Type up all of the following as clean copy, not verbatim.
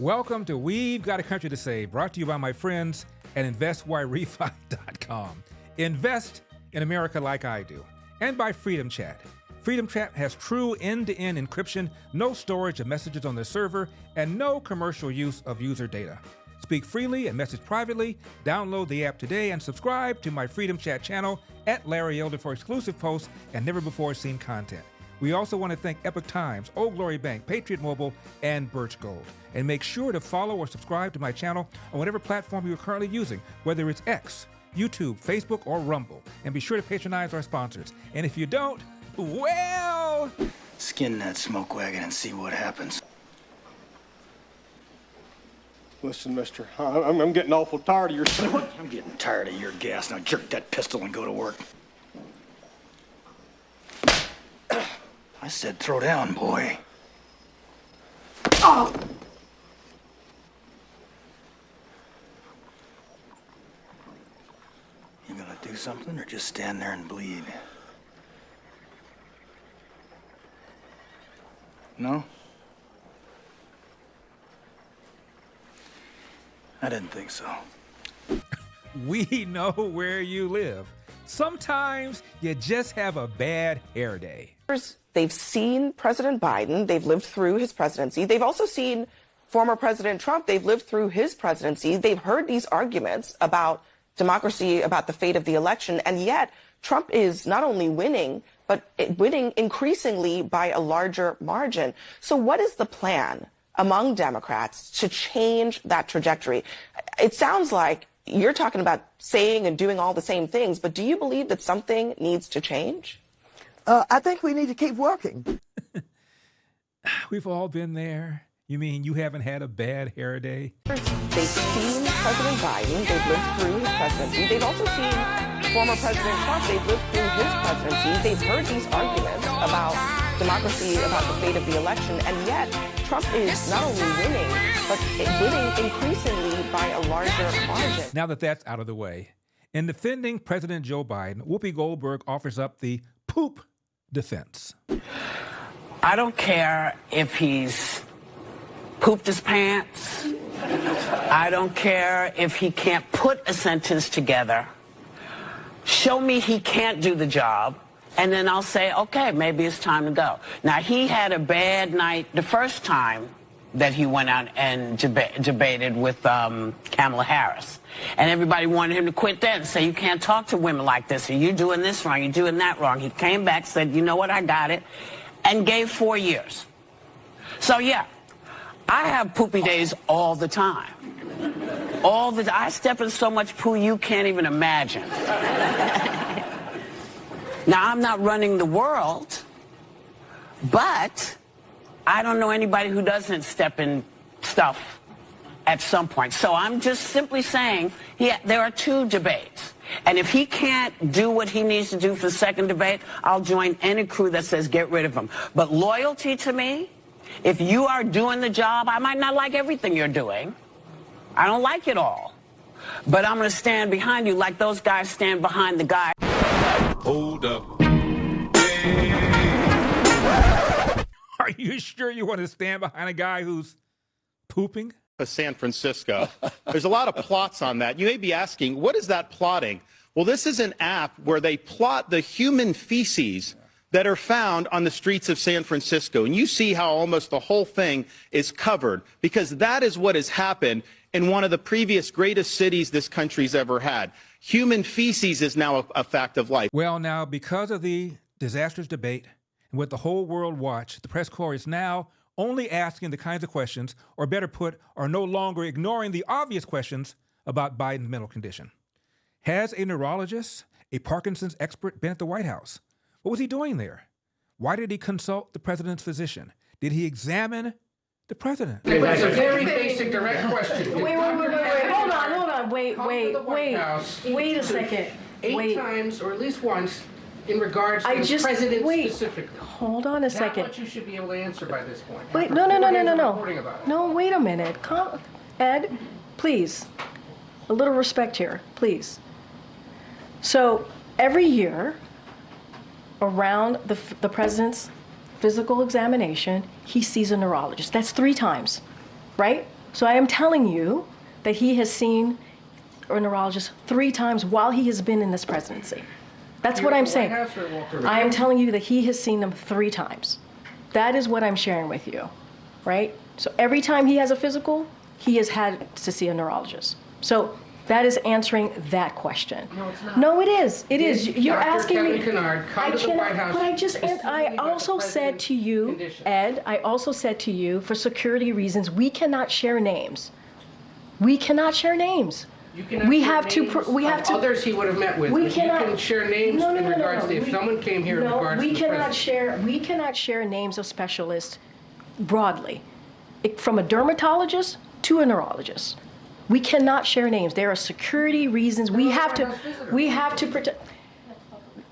Welcome to We've Got a Country to Save, brought to you by my friends at InvestYreFi.com. Invest in America like I do. And by Freedom Chat. Freedom Chat has true end-to-end encryption, no storage of messages on the server, and no commercial use of user data. Speak freely and message privately. Download the app today and subscribe to my Freedom Chat channel at Larry Elder for exclusive posts and never-before-seen content. We also want to thank Epoch Times, Old Glory Bank, Patriot Mobile, and Birch Gold. And make sure to follow or subscribe to my channel on whatever platform you're currently using, whether it's X, YouTube, Facebook, or Rumble. And be sure to patronize our sponsors. And if you don't, well... Skin that smoke wagon and see what happens. Listen, mister, I'm getting awful tired of your... I'm getting tired of your gas. Now jerk that pistol and go to work. I said throw down, boy. Oh! You gonna do something or just stand there and bleed? No? I didn't think so. We know where you live. Sometimes you just have a bad hair day. They've seen President Biden. They've lived through his presidency. They've also seen former President Trump. They've lived through his presidency. They've heard these arguments about democracy, about the fate of the election. And yet Trump is not only winning, but winning increasingly by a larger margin. So what is the plan among Democrats to change that trajectory? It sounds like you're talking about saying and doing all the same things, but do you believe that something needs to change? I think we need to keep working. We've all been there. You mean you haven't had a bad hair day? They've seen President Biden. They've lived through his presidency. They've also seen former President Trump. They've lived through his presidency. They've heard these arguments about democracy, about the fate of the election, and yet Trump is not only winning, but winning increasingly by a larger margin. Now that that's out of the way, in defending President Joe Biden, Whoopi Goldberg offers up the poop defense. I don't care if he's pooped his pants. I don't care if he can't put a sentence together. Show me he can't do the job, and then I'll say, okay, maybe it's time to go. Now, he had a bad night the first time that he went out and debated with Kamala Harris. And everybody wanted him to quit then and say, you can't talk to women like this, or you're doing this wrong, you're doing that wrong. He came back, said, you know what, I got it, and gave 4 years. So, yeah, I have poopy days all the time. I step in so much poo you can't even imagine. Now, I'm not running the world, but I don't know anybody who doesn't step in stuff at some point. So I'm just simply saying, yeah, there are 2 debates. And if he can't do what he needs to do for the second debate, I'll join any crew that says get rid of him. But loyalty to me, if you are doing the job, I might not like everything you're doing. I don't like it all. But I'm going to stand behind you like those guys stand behind the guy. Hold up. Are you sure you want to stand behind a guy who's pooping? San Francisco. There's a lot of plots on that. You may be asking, what is that plotting? Well, this is an app where they plot the human feces that are found on the streets of San Francisco. And you see how almost the whole thing is covered, because that is what has happened in one of the previous greatest cities this country's ever had. Human feces is now a fact of life. Well, now, because of the disastrous debate and what the whole world watched, the press corps is now only asking the kinds of questions, or better put, are no longer ignoring the obvious questions about Biden's mental condition. Has a neurologist, a Parkinson's expert, been at the White House? What was he doing there? Why did he consult the president's physician? Did he examine the president? It's a very basic, direct question. Wait. Hold on. Wait a second. Eight times, or at least once, in regards to the president specifically. Hold on a second. That's what you should be able to answer by this point. Wait, no. No, wait a minute. Ed, please. A little respect here, please. So every year, around the president's physical examination, he sees a neurologist. That's 3 times, right? So I am telling you that he has seen a neurologist 3 times while he has been in this presidency. That's what I'm saying. I am telling you that he has seen them 3 times. That is what I'm sharing with you, right? So every time he has a physical, he has had to see a neurologist. So that is answering that question. No, it's not. No, it is. It is. You're Dr. asking me. Kevin Kennard come to the White House But I specifically about also the said to president's you, condition. Ed, I also said to you, for security reasons, we cannot share names. We cannot share names. You cannot We share have to names we have of to others he would have met with. we But cannot- you can share names in regards to if someone came here in regards to the president. We cannot share names of specialists broadly, from a dermatologist to a neurologist. We cannot share names. There are security reasons. We have to protect.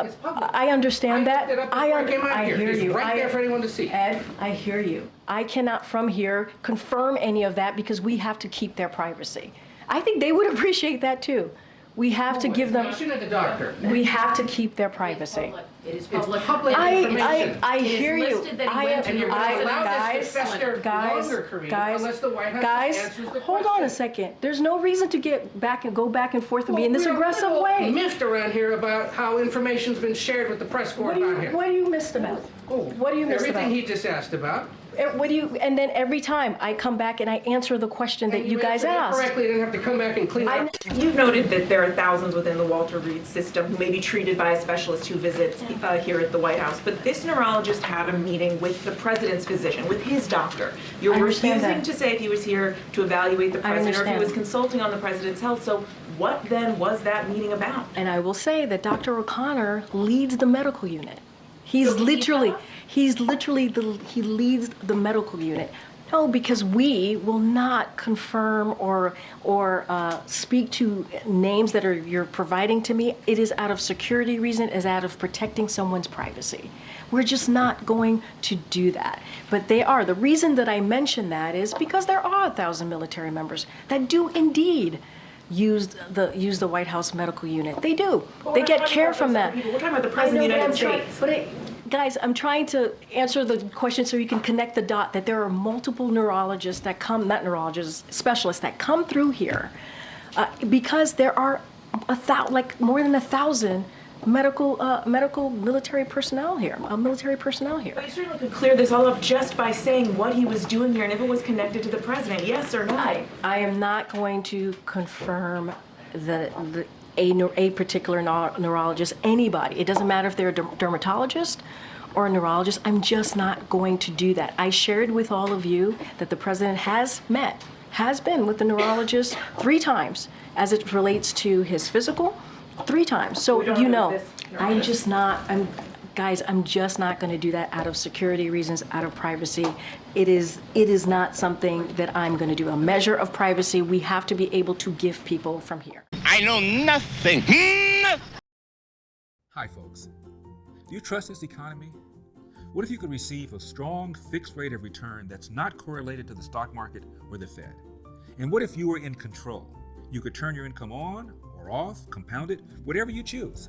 It's public. I understand I that. looked it up before I came out here. hear It's you. right there for anyone to see. Ed, I hear you. I cannot from here confirm any of that because we have to keep their privacy. I think they would appreciate that too. We have to give them. Mention of the doctor. We have to keep their privacy. It is It's public. public information. I It is hear you. listed that he I went am, to And you're going to allow this to guys, fester guys, longer, Kareem, guys, unless the White House guys, answers the hold question. on a second. There's no reason to go back and forth and be in this Well, we're aggressive a little way. miffed around here about how information's been shared with the press corps about him. What are you missed about? What are you missed Everything about? he just asked about. And then every time I come back and I answer the question that you guys answered it asked. correctly, you didn't have to come back and clean it up. You've noted that there are thousands within the Walter Reed system who may be treated by a specialist who visits here at the White House. But this neurologist had a meeting with the president's physician, with his doctor. You're I understand refusing that. to say if he was here to evaluate the I president or if he understand. was consulting on the president's health. So what then was that meeting about? And I will say that Dr. O'Connor leads the medical unit. He leads the medical unit. No, because we will not confirm or speak to names that you're providing to me. It is out of security reason, is out of protecting someone's privacy. We're just not going to do that. But they are. The reason that I mention that is because there are 1,000 military members that do indeed use the White House medical unit. They do. They get care from that. We're talking about the president of the United States. Guys, I'm trying to answer the question so you can connect the dot that there are multiple neurologists that come, not neurologists, specialists that come through here because there are more than 1,000 medical military personnel here, But you certainly could clear this all up just by saying what he was doing here and if it was connected to the president, yes or no? I am not going to confirm a particular neurologist, anybody. It doesn't matter if they're a dermatologist or a neurologist. I'm just not going to do that. I shared with all of you that the president has been with the neurologist 3 times as it relates to his physical, 3 times. So I'm just not going to do that out of security reasons, out of privacy. It is not something that I'm going to do. A measure of privacy we have to be able to give people from here. I know nothing. Hi, folks. Do you trust this economy? What if you could receive a strong fixed rate of return that's not correlated to the stock market or the Fed? And what if you were in control? You could turn your income on or off, compound it, whatever you choose.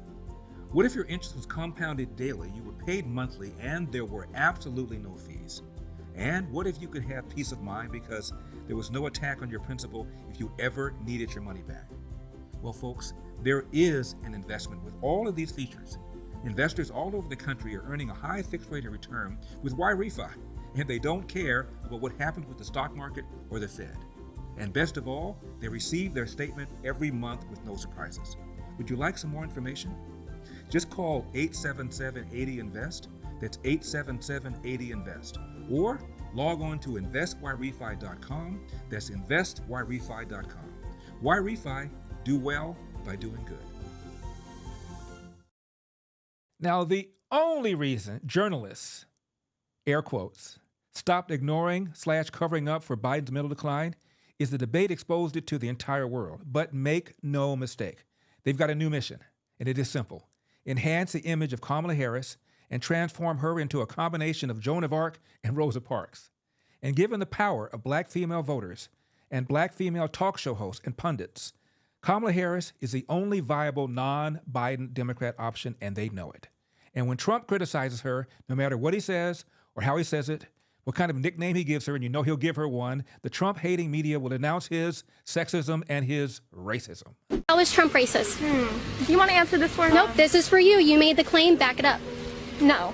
What if your interest was compounded daily, you were paid monthly, and there were absolutely no fees? And what if you could have peace of mind because there was no attack on your principal if you ever needed your money back? Well, folks, there is an investment with all of these features. Investors all over the country are earning a high fixed rate of return with Yrefy, and they don't care about what happens with the stock market or the Fed. And best of all, they receive their statement every month with no surprises. Would you like some more information? Just call 877-80-INVEST. That's 877-80-INVEST. Or log on to investyrefy.com. That's investyrefy.com. Yrefy, do well by doing good. Now, the only reason journalists, air quotes, stopped ignoring/covering up for Biden's mental decline is the debate exposed it to the entire world. But make no mistake, they've got a new mission, and it is simple. Enhance the image of Kamala Harris and transform her into a combination of Joan of Arc and Rosa Parks. And given the power of black female voters and black female talk show hosts and pundits, Kamala Harris is the only viable non-Biden Democrat option, and they know it. And when Trump criticizes her, no matter what he says or how he says it, what kind of nickname he gives her, and you know he'll give her one. The Trump-hating media will announce his sexism and his racism. How is Trump racist? Do you want to answer this for me? Nope, this is for you. You made the claim, back it up. No.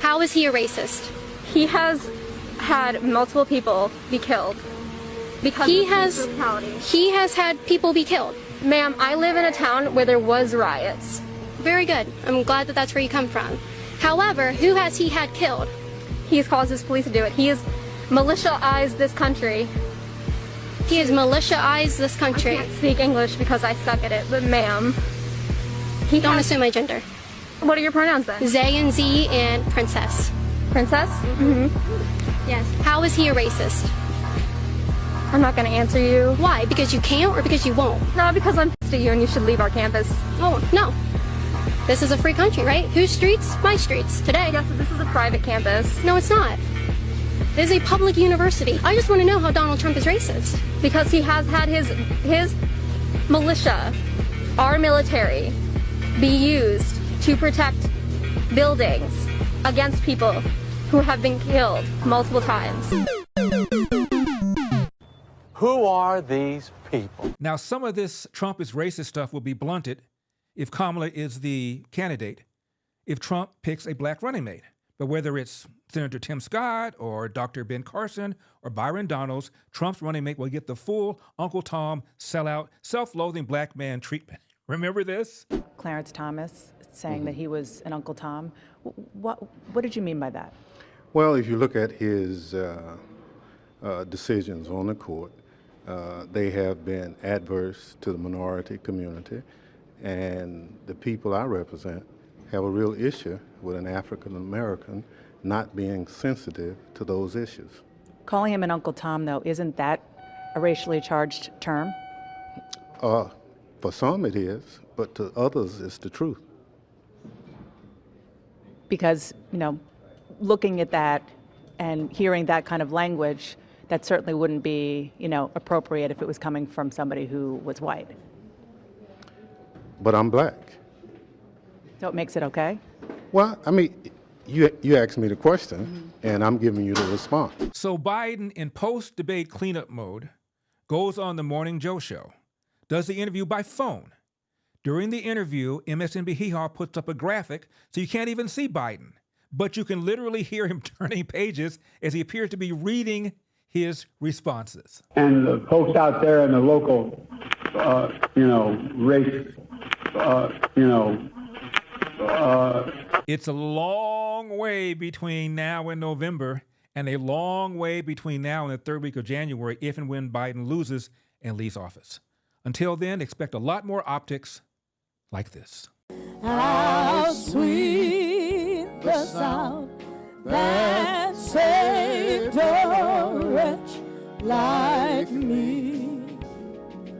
How is he a racist? He has had multiple people be killed because He of has- his brutality. He has had people be killed. Ma'am, I live in a town where there was riots. Very good. I'm glad that that's where you come from. However, who has he had killed? He's caused his police to do it. He has militia-ized this country. He has militia-ized this I country. can't speak English because I suck at it, but ma'am, he Don't has... assume my gender. What are your pronouns then? They and Z and princess. Princess? Yes. How is he a racist? I'm not going to answer you. Why? Because you can't or because you won't? No, because I'm pissed at you and you should leave our campus. Oh, no. This is a free country, right? Whose streets? My streets. Today. Yes, but this is a private campus. No, it's not. It is a public university. I just want to know how Donald Trump is racist. Because he has had his militia, our military, be used to protect buildings against people who have been killed multiple times. Who are these people? Now, some of this Trump is racist stuff will be blunted if Kamala is the candidate, if Trump picks a black running mate. But whether it's Senator Tim Scott or Dr. Ben Carson or Byron Donalds, Trump's running mate will get the full Uncle Tom sellout, self-loathing black man treatment. Remember this? Clarence Thomas saying that he was an Uncle Tom. What did you mean by that? Well, if you look at his decisions on the court, they have been adverse to the minority community, and the people I represent have a real issue with an African American not being sensitive to those issues. Calling him an Uncle Tom, though, isn't that a racially charged term? For some it is, but to others it's the truth. Because, looking at that and hearing that kind of language, that certainly wouldn't be, appropriate if it was coming from somebody who was white. But I'm black. So it makes it okay? Well, I mean, you asked me the question, and I'm giving you the response. So Biden, in post-debate cleanup mode, goes on the Morning Joe show, does the interview by phone. During the interview, MSNBC Hee Haw puts up a graphic so you can't even see Biden, but you can literally hear him turning pages as he appears to be reading his responses. And the folks out there in the local, race, It's a long way between now and November, and a long way between now and the third week of January if and when Biden loses and leaves office. Until then, expect a lot more optics like this. How sweet the sound that saved a wretch like me.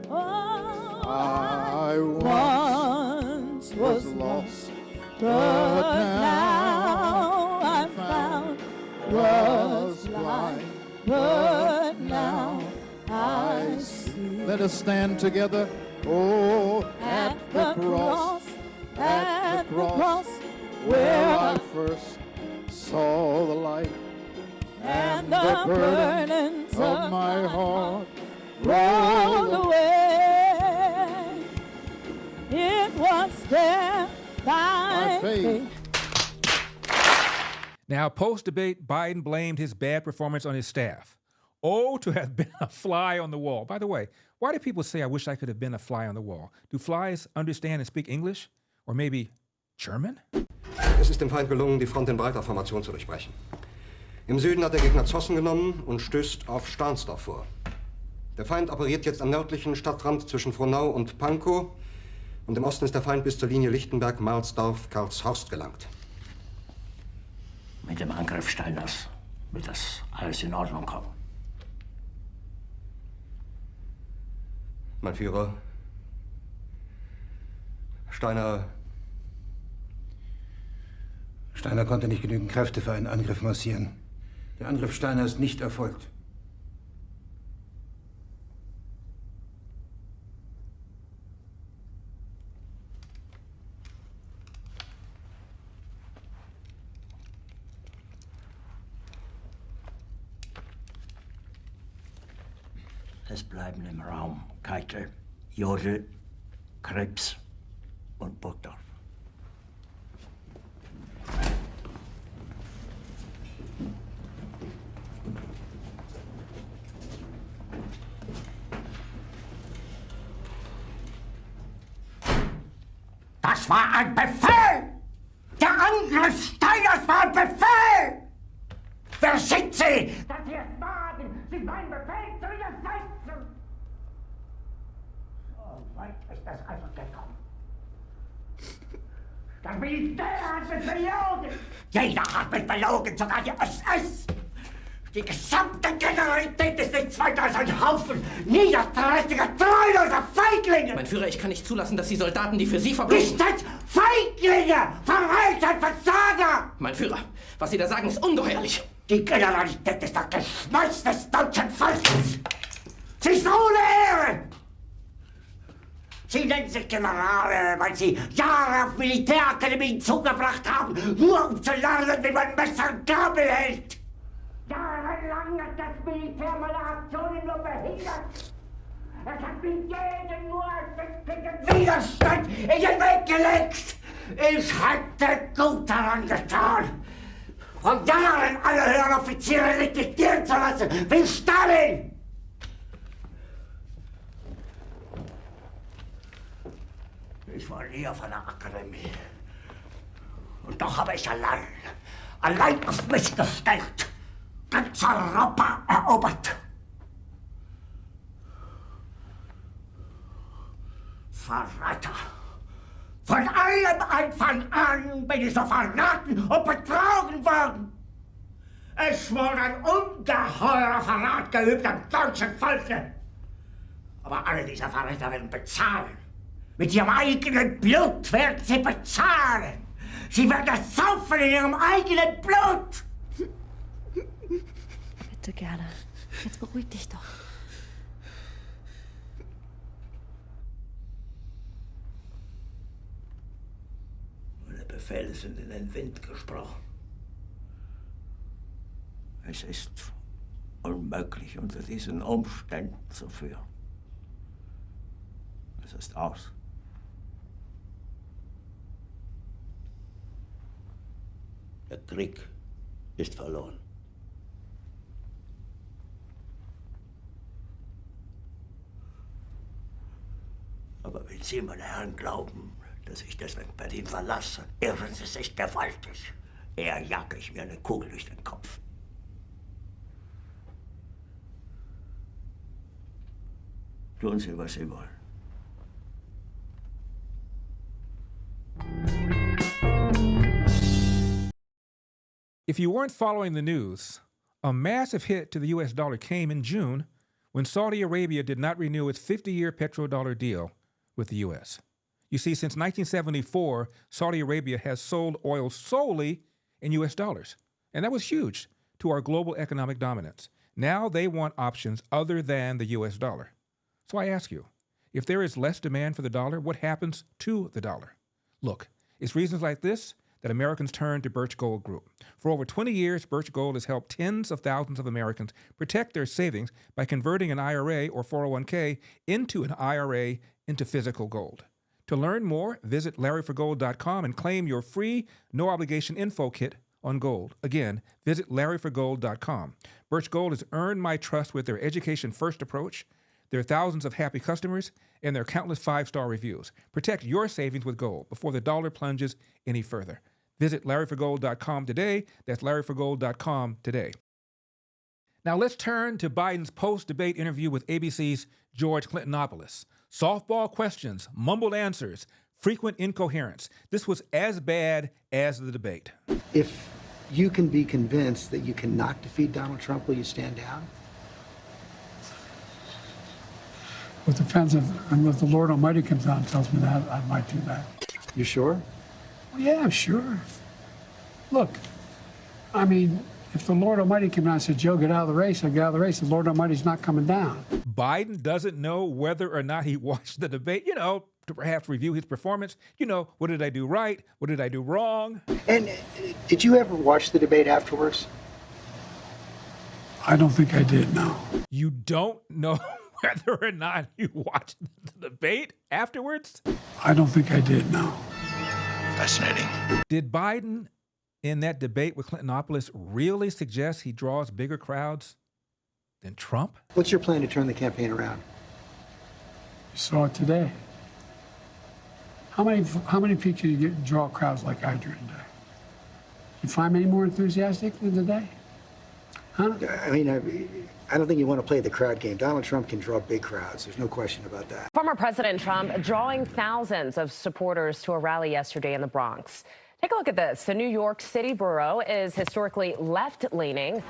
Oh, I once was lost, but now I'm found. Was blind, but now I see. Let us stand together. Oh, at the cross, at the cross, where I first saw the light, and the burdens of my heart rolled away. It was there by faith. Now, post-debate, Biden blamed his bad performance on his staff. Oh, to have been a fly on the wall. By the way, why do people say, I wish I could have been a fly on the wall? Do flies understand and speak English? Or maybe German? Es ist dem Feind gelungen, die Front in breiter Formation zu durchbrechen. Im Süden hat der Gegner Zossen genommen und stößt auf Stahnsdorf vor. Der Feind operiert jetzt am nördlichen Stadtrand zwischen Frohnau und Pankow. Und im Osten ist der Feind bis zur Linie Lichtenberg-Marsdorf-Karlshorst gelangt. Mit dem Angriff Steiners wird das alles in Ordnung kommen. Mein Führer, Steiner konnte nicht genügend Kräfte für einen Angriff massieren. Der Angriff Steiner ist nicht erfolgt. Es bleiben im Raum Keitel, Jodl, Krebs und Burgdorf. Das war ein Befehl! Der Angriff Steiners war ein Befehl! Wer sind Sie, dass Sie es wagen, sich meinen Befehl zu widersetzen? So weit ist das also gekommen. Das Militär hat mich belogen! Jeder hat mich belogen, sogar die SS! Die gesamte Generalität ist nichts weiter als ein Haufen niederträchtiger, treuloser Feiglinge! Mein Führer, ich kann nicht zulassen, dass die Soldaten, die für Sie verbringen... Nicht als Feiglinge! Verreiter, Versager! Mein Führer, was Sie da sagen, ist ungeheuerlich. Die Generalität ist das Geschmeiß des deutschen Volkes! Sie ist ohne Ehre! Sie nennen sich Generale, weil Sie Jahre auf Militärakademien zugebracht haben, nur um zu lernen, wie man Messer und Gabel hält! Jahrelang hat das Militär meine Aktionen nur behindert. Es hat mir jeden nur ersichtlichen Widerstand in den Weg gelegt. Ich hätte gut daran getan, von Jahren alle höheren Offiziere liquidieren zu lassen, wie Stalin. Ich war nie auf einer Akademie. Und doch habe ich allein auf mich gestellt, ganz Europa erobert. Verräter! Von allem Anfang an bin ich so verraten und betrogen worden. Es wurde ein ungeheurer Verrat geübt am deutschen Volke. Aber alle diese Verräter werden bezahlen. Mit ihrem eigenen Blut werden sie bezahlen. Sie werden das saufen in ihrem eigenen Blut. Bitte gerne. Jetzt beruhig dich doch. Meine Befehle sind in den Wind gesprochen. Es ist unmöglich, unter diesen Umständen zu führen. Es ist aus. Der Krieg ist verloren. Aber wenn Sie, meine Herren, glauben, dass ich deswegen Berlin verlasse, irren Sie sich gewaltig. Eher jage ich mir eine Kugel durch den Kopf. Tun Sie, was Sie wollen. If you weren't following the news, a massive hit to the U.S. dollar came in June when Saudi Arabia did not renew its 50-year petrodollar deal with the U.S. You see, since 1974, Saudi Arabia has sold oil solely in U.S. dollars, and that was huge to our global economic dominance. Now they want options other than the U.S. dollar. So I ask you, if there is less demand for the dollar, what happens to the dollar? Look, it's reasons like this that Americans turn to Birch Gold Group. For over 20 years, Birch Gold has helped tens of thousands of Americans protect their savings by converting an IRA or 401k into an IRA into physical gold. To learn more, visit LarryForGold.com and claim your free, no-obligation info kit on gold. Again, visit LarryForGold.com. Birch Gold has earned my trust with their education-first approach, their thousands of happy customers, and their countless 5-star reviews. Protect your savings with gold before the dollar plunges any further. Visit LarryForGold.com today. That's LarryForGold.com today. Now let's turn to Biden's post-debate interview with ABC's George Stephanopoulos. Softball questions, mumbled answers, frequent incoherence. This was as bad as the debate. If you can be convinced that you cannot defeat Donald Trump, will you stand down? It depends if the Lord Almighty comes out and tells me that, I might do that. You sure? Well, yeah, I'm sure. Look, I mean, if the Lord Almighty came out and said, Joe, get out of the race, I get out of the race, the Lord Almighty's not coming down. Biden doesn't know whether or not he watched the debate, to perhaps review his performance. What did I do right? What did I do wrong? And did you ever watch the debate afterwards? I don't think I did, no. You don't know whether or not you watched the debate afterwards? I don't think I did, no. Fascinating. Did Biden, in that debate with Stephanopoulos, really suggest he draws bigger crowds than Trump? What's your plan to turn the campaign around? You saw it today. How many people you get draw crowds like I drew today? You find many more enthusiastic than today? Huh? I mean, I don't think you want to play the crowd game. Donald Trump can draw big crowds. There's no question about that. Former President Trump drawing thousands of supporters to a rally yesterday in the Bronx. Take a look at this. The New York City borough is historically left-leaning.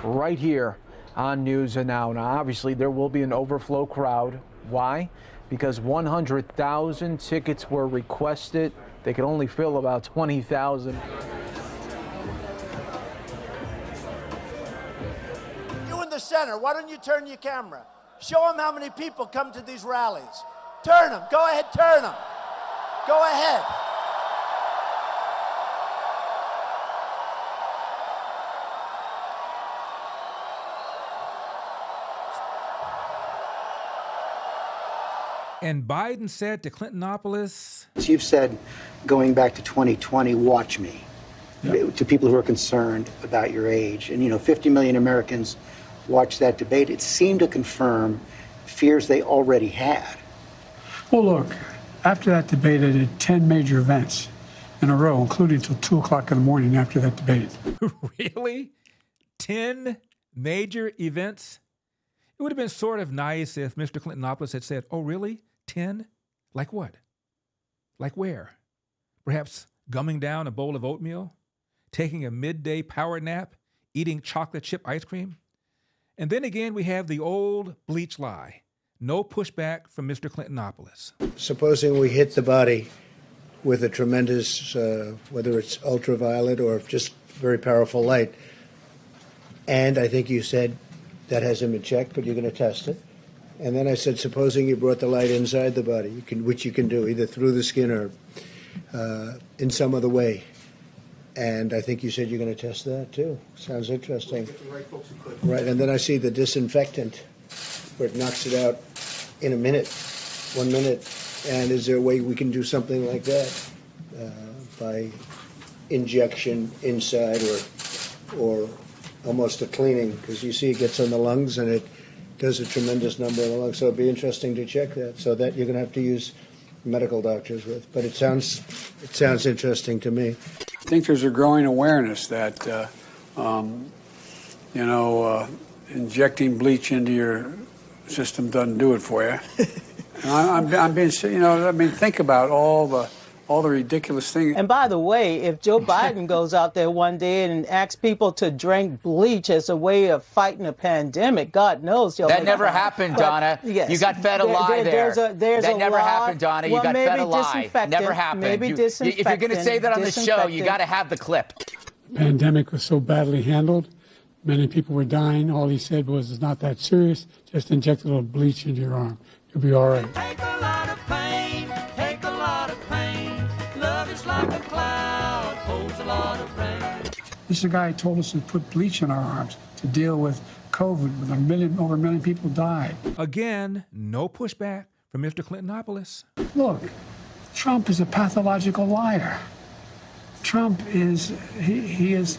Right here on News and Now. Now, obviously, there will be an overflow crowd. Why? Because 100,000 tickets were requested. They could only fill about 20,000. You in the center, why don't you turn your camera? Show them how many people come to these rallies. Turn them. Go ahead, turn them. Go ahead. And Biden said to Stephanopoulos, You've said, going back to 2020, watch me, to people who are concerned about your age. And, 50 million Americans watched that debate. It seemed to confirm fears they already had. Well, look, after that debate, I did 10 major events in a row, including till 2 o'clock in the morning after that debate. Really? 10 major events? It would have been sort of nice if Mr. Stephanopoulos had said, oh, really? 10? Like what? Like where? Perhaps gumming down a bowl of oatmeal? Taking a midday power nap? Eating chocolate chip ice cream? And then again, we have the old bleach lie. No pushback from Mr. Stephanopoulos. Supposing we hit the body with a tremendous, whether it's ultraviolet or just very powerful light, and I think you said that hasn't been checked, but you're going to test it. And then I said, supposing you brought the light inside the body, which you can do, either through the skin or in some other way. And I think you said you're going to test that, too. Sounds interesting. Right, and then I see the disinfectant, where it knocks it out in a minute, 1 minute. And is there a way we can do something like that by injection inside or almost a cleaning? Because you see it gets on the lungs and it does a tremendous number in the lungs. So it'd be interesting to check that. So that you're going to have to use medical doctors with. But it sounds interesting to me. I think there's a growing awareness that, injecting bleach into your system doesn't do it for you. And I'm being, think about all the ridiculous things. And by the way, if Joe Biden goes out there one day and asks people to drink bleach as a way of fighting a pandemic, God knows. That never happened, Donna. Yes. You got fed a lie there. That never happened, Donna. You got fed a lie. Never happened. Maybe if you're going to say that on the show, you got to have the clip. The pandemic was so badly handled. Many people were dying. All he said was, it's not that serious. Just inject a little bleach into your arm. You'll be all right. Take a lot of pain, take a lot of pain. Love is like a cloud, holds a lot of rain. This is a guy who told us to put bleach in our arms to deal with COVID, when over a million people died. Again, no pushback from Mr. Stephanopoulos. Look, Trump is a pathological liar. Trump is, he is.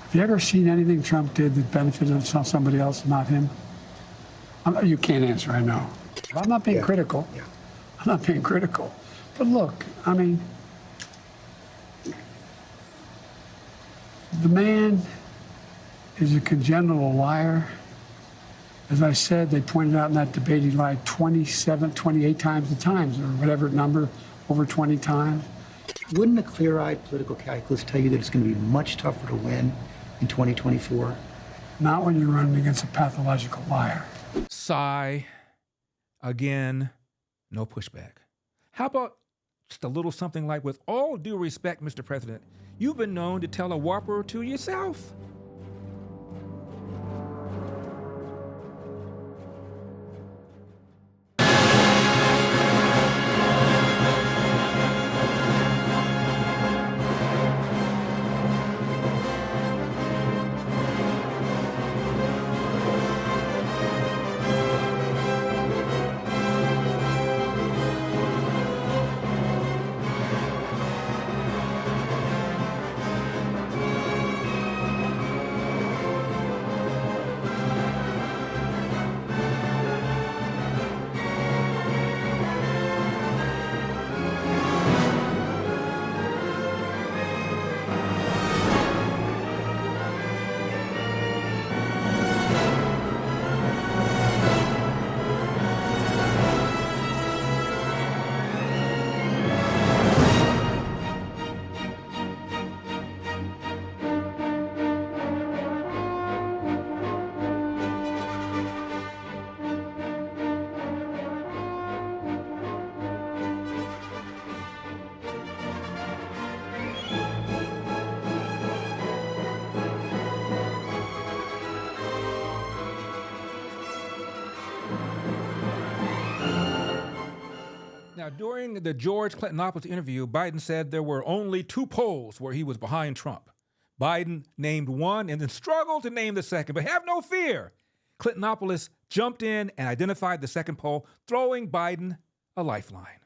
Have you ever seen anything Trump did that benefited somebody else, not him? You can't answer, I know. I'm not being critical. Yeah. I'm not being critical. But look, the man is a congenital liar. As I said, they pointed out in that debate he lied 28 times the times, or whatever number, over 20 times. Wouldn't a clear-eyed political calculus tell you that it's going to be much tougher to win in 2024? Not when you're running against a pathological liar. Sigh. Again, no pushback. How about just a little something like, with all due respect, Mr. President, you've been known to tell a whopper or two yourself. Now, during the George Clintonopoulos interview, Biden said there were only 2 polls where he was behind Trump. Biden named one and then struggled to name the second. But have no fear. Clintonopoulos jumped in and identified the second poll, throwing Biden a lifeline.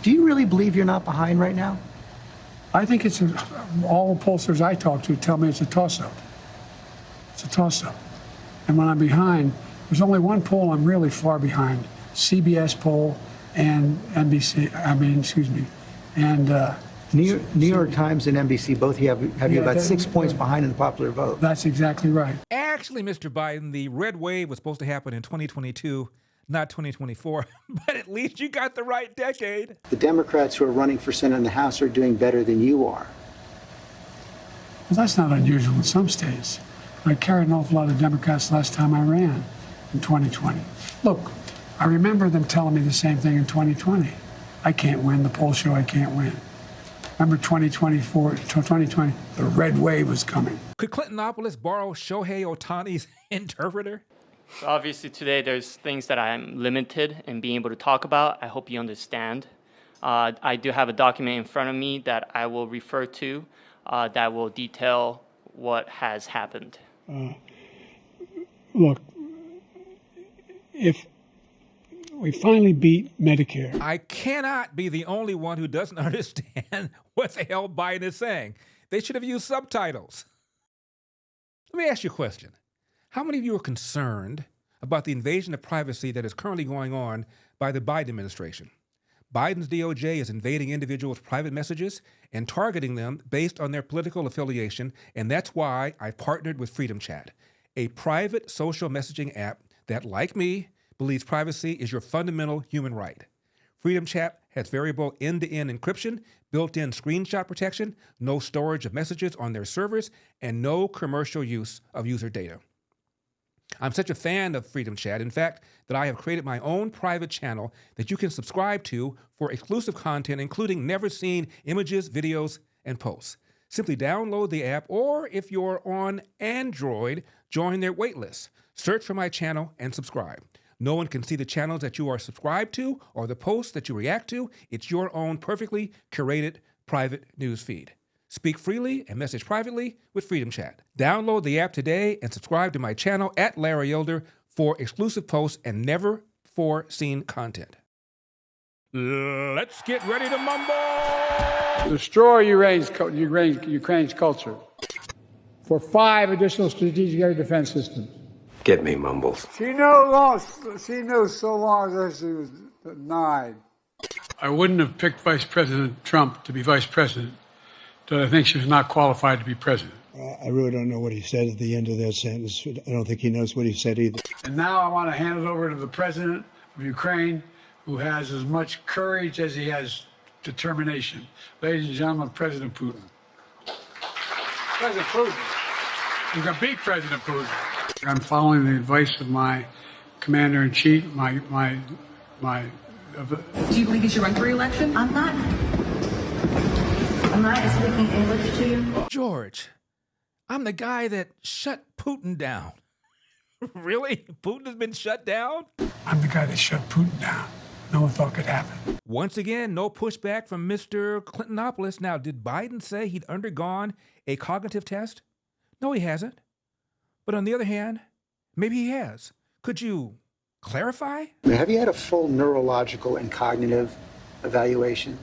Do you really believe you're not behind right now? I think it's all pollsters I talk to tell me it's a toss-up. It's a toss-up. And when I'm behind, there's only one poll I'm really far behind, CBS poll and NBC, and New York Times and NBC both have you about 6 points behind in the popular vote. That's exactly right. Actually, Mr. Biden, the red wave was supposed to happen in 2022, not 2024, but at least you got the right decade. The Democrats who are running for Senate in the House are doing better than you are. Well, that's not unusual in some states. I carried an awful lot of Democrats last time I ran in 2020. Look, I remember them telling me the same thing in 2020. I can't win. The polls show I can't win. Remember 2020, the red wave was coming. Could Clintonopoulos borrow Shohei Ohtani's interpreter? So obviously today there's things that I'm limited in being able to talk about. I hope you understand. I do have a document in front of me that I will refer to that will detail what has happened. Look, if we finally beat Medicare. I cannot be the only one who doesn't understand what the hell Biden is saying. They should have used subtitles. Let me ask you a question. How many of you are concerned about the invasion of privacy that is currently going on by the Biden administration? Biden's DOJ is invading individuals' private messages and targeting them based on their political affiliation, and that's why I've partnered with Freedom Chat, a private social messaging app that, like me, believes privacy is your fundamental human right. Freedom Chat has variable end-to-end encryption, built-in screenshot protection, no storage of messages on their servers, and no commercial use of user data. I'm such a fan of Freedom Chat, in fact, that I have created my own private channel that you can subscribe to for exclusive content, including never-seen images, videos, and posts. Simply download the app, or if you're on Android, join their waitlist. Search for my channel and subscribe. No one can see the channels that you are subscribed to or the posts that you react to. It's your own perfectly curated private news feed. Speak freely and message privately with Freedom Chat. Download the app today and subscribe to my channel at Larry Elder for exclusive posts and never-before-seen content. Let's get ready to mumble! Destroy Ukraine's culture for 5 additional strategic air defense systems. Get me, Mumbles. She knew so long as she was 9. I wouldn't have picked Vice President Trump to be vice president, but I think she was not qualified to be president. I really don't know what he said at the end of that sentence. I don't think he knows what he said either. And now I want to hand it over to the president of Ukraine, who has as much courage as he has determination. Ladies and gentlemen, President Putin. President Putin. You can beat President Putin. I'm following the advice of my commander-in-chief, Do you believe you should run for re-election? I'm not Am I speaking English to you? George, I'm the guy that shut Putin down. Really? Putin has been shut down? I'm the guy that shut Putin down. No one thought could happen. Once again, no pushback from Mr. Stephanopoulos. Now, did Biden say he'd undergone a cognitive test? No, he hasn't. But on the other hand, maybe he has. Could you clarify? Have you had a full neurological and cognitive evaluation?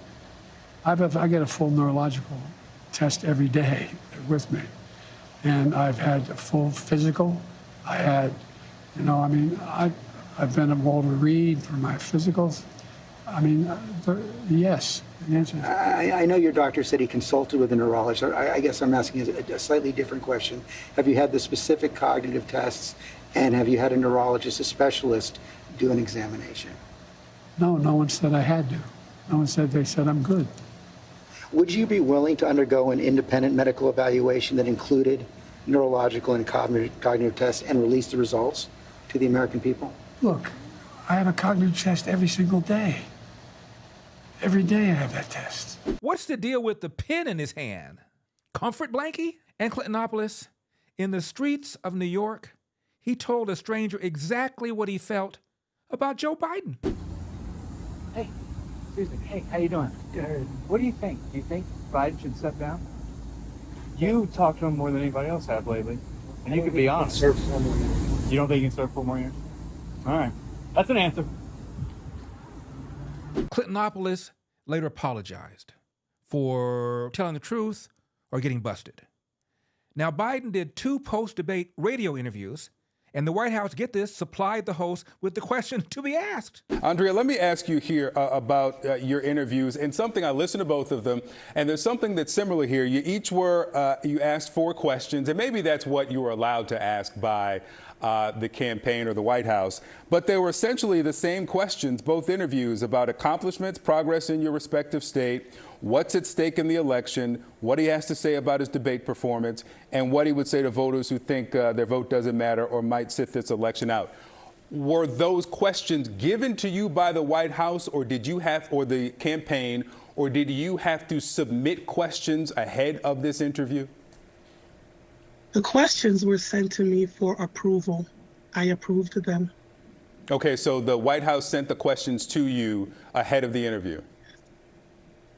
I get a full neurological test every day with me. And I've had a full physical. I had, I've been at Walter Reed for my physicals. Yes, the answer is. I know your doctor said he consulted with a neurologist. I guess I'm asking a slightly different question. Have you had the specific cognitive tests, and have you had a neurologist, a specialist, do an examination? No one said I had to. No one said, they said I'm good. Would you be willing to undergo an independent medical evaluation that included neurological and cognitive tests and release the results to the American people? Look, I have a cognitive test every single day. Every day I have that test. What's the deal with the pen in his hand? Comfort blankie? And Stephanopoulos, in the streets of New York, he told a stranger exactly what he felt about Joe Biden. Hey, Susan, hey, how you doing? What do you think? Do you think Biden should step down? You talked to him more than anybody else have lately, and you could be honest. You don't think he can serve 4 more years? All right, that's an answer. Stephanopoulos later apologized for telling the truth or getting busted. Now, Biden did 2 post-debate radio interviews, and the White House, get this, supplied the host with the question to be asked. Andrea, let me ask you here about your interviews, and something, I listened to both of them, and there's something that's similar here. You each were, you asked 4 questions, and maybe that's what you were allowed to ask by the campaign or the White House, but they were essentially the same questions, both interviews, about accomplishments, progress in your respective state, what's at stake in the election, what he has to say about his debate performance, and what he would say to voters who think their vote doesn't matter or might sit this election out. Were those questions given to you by the White House, or did you have, or the campaign, or did you have to submit questions ahead of this interview? The questions were sent to me for approval. I approved them. Okay, so the White House sent the questions to you ahead of the interview?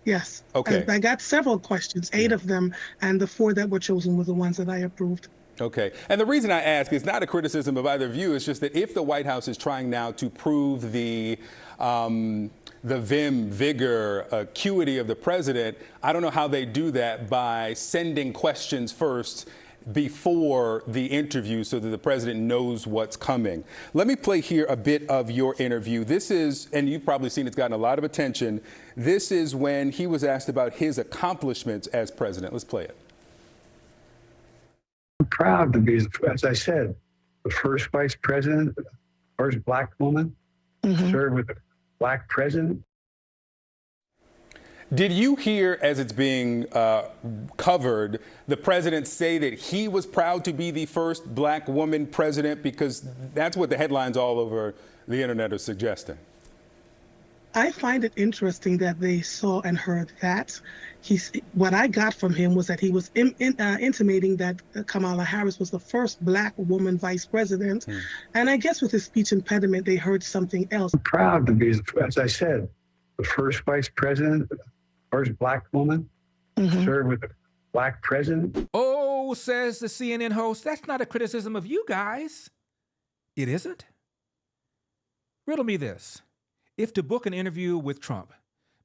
Yes. Okay. I got several questions, 8 of them, and the 4 that were chosen were the ones that I approved. Okay. And the reason I ask is not a criticism of either of you. It's just that if the White House is trying now to prove the vim, vigor, acuity of the president, I don't know how they do that by sending questions first before the interview so that the president knows what's coming. Let me play here a bit of your interview. This is, and you've probably seen it's gotten a lot of attention, this is when he was asked about his accomplishments as president. Let's play it. I'm proud to be, as I said, the first vice president, first black woman, served with a black president. Did you hear, as it's being covered, the president say that he was proud to be the first black woman president? Because that's what the headlines all over the internet are suggesting. I find it interesting that they saw and heard that. What I got from him was that he was intimating that Kamala Harris was the first black woman vice president. And I guess with his speech impediment, they heard something else. I'm proud to be, as I said, the first vice president, first black woman, served with a black president. Oh, says the CNN host, that's not a criticism of you guys. It isn't? Riddle me this. If to book an interview with Trump,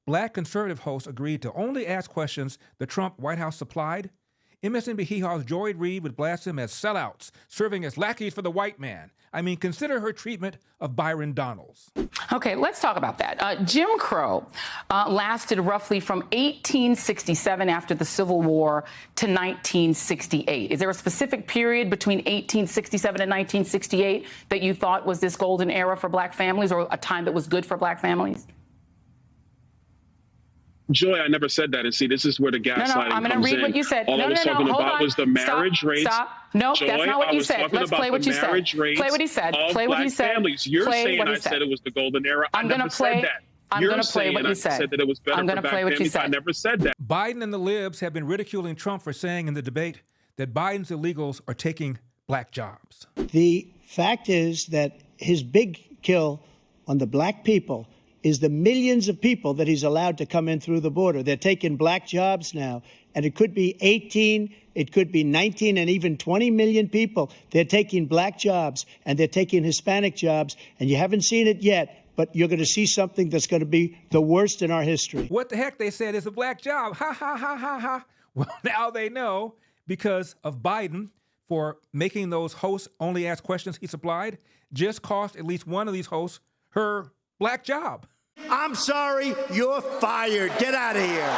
black conservative hosts agreed to only ask questions the Trump White House supplied, MSNBC Joy Reid would blast them as sellouts, serving as lackeys for the white man. I mean, consider her treatment of Byron Donalds. Okay, let's talk about that. Jim Crow lasted roughly from 1867 after the Civil War to 1968. Is there a specific period between 1867 and 1968 that you thought was this golden era for black families, or a time that was good for black families? Joy, I never said that. And see, this is where the gaslighting comes in. I'm going to read what you said. All I was talking about was the marriage rates. Stop. No, Joy, that's not what you said. Let's play what you said. Play what he said. Play what he said. Families. You're saying I said it was the golden era. I never said that. I'm going to play what you said. I said that it was better for black families. I never said that. Biden and the libs have been ridiculing Trump for saying in the debate that Biden's illegals are taking black jobs. The fact is that his big kill on the black people is the millions of people that he's allowed to come in through the border. They're taking black jobs now, and it could be 18, it could be 19, and even 20 million people. They're taking black jobs, and they're taking Hispanic jobs, and you haven't seen it yet, but you're going to see something that's going to be the worst in our history. What the heck, they said, is a black job. Ha, ha, ha, ha, ha. Well, now they know because of Biden for making those hosts only ask questions he supplied, just cost at least one of these hosts her black job. I'm sorry, you're fired. Get out of here.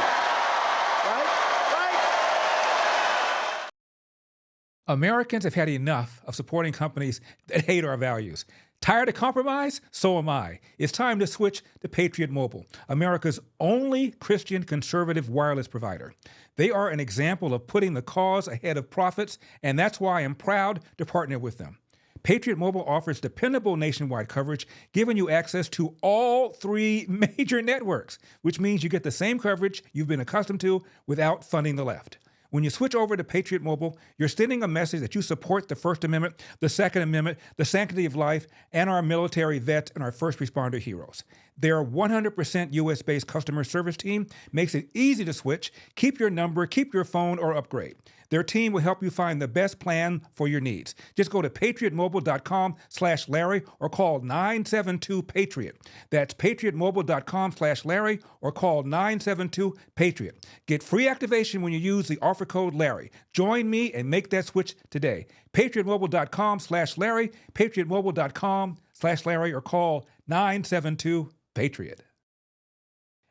Americans have had enough of supporting companies that hate our values. Tired of compromise? So am I. It's time to switch to Patriot Mobile, America's only Christian conservative wireless provider. They are an example of putting the cause ahead of profits, and that's why I'm proud to partner with them. Patriot Mobile offers dependable nationwide coverage, giving you access to all 3 major networks, which means you get the same coverage you've been accustomed to without funding the left. When you switch over to Patriot Mobile, you're sending a message that you support the First Amendment, the Second Amendment, the sanctity of life, and our military vets and our first responder heroes. Their 100% US-based customer service team makes it easy to switch, keep your number, keep your phone, or upgrade. Their team will help you find the best plan for your needs. Just go to patriotmobile.com/Larry or call 972-PATRIOT. That's patriotmobile.com/Larry or call 972-PATRIOT. Get free activation when you use the offer code Larry. Join me and make that switch today. patriotmobile.com/Larry, patriotmobile.com/Larry or call 972-PATRIOT.